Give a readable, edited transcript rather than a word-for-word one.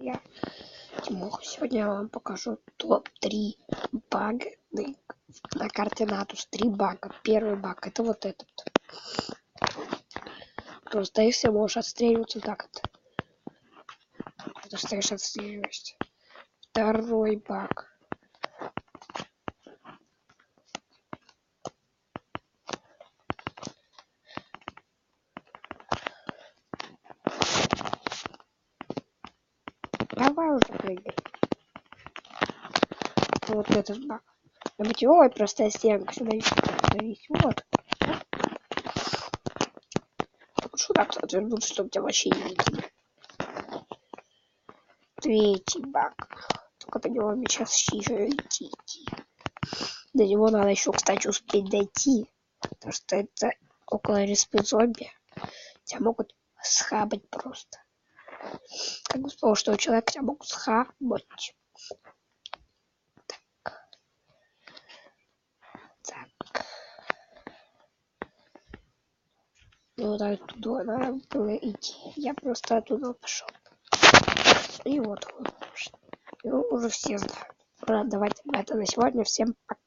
я Тимох. Сегодня я вам покажу топ-3 бага на карте Натус. 3 бага. Первый баг — это вот этот. Просто если можешь отстреливаться так вот. Ты стоишь, отстреливаешься. Второй баг. Давай уже прыгай. Вот этот баг. Ой, простая стенка сюда есть. Вот. Лучше так отвернуться, чтобы тебя вообще не видели. Третий баг. Только до него мне сейчас еще идти. До него надо еще, кстати, успеть дойти. Потому что это около респы зомби. Тебя могут схабать просто. Как бы сказал, что у человека тебя могут схабать. Так. Ну, да, оттуда надо было идти. Я просто оттуда пошел. И вот. Уже все знают. Ладно, давайте это на сегодня. Всем пока.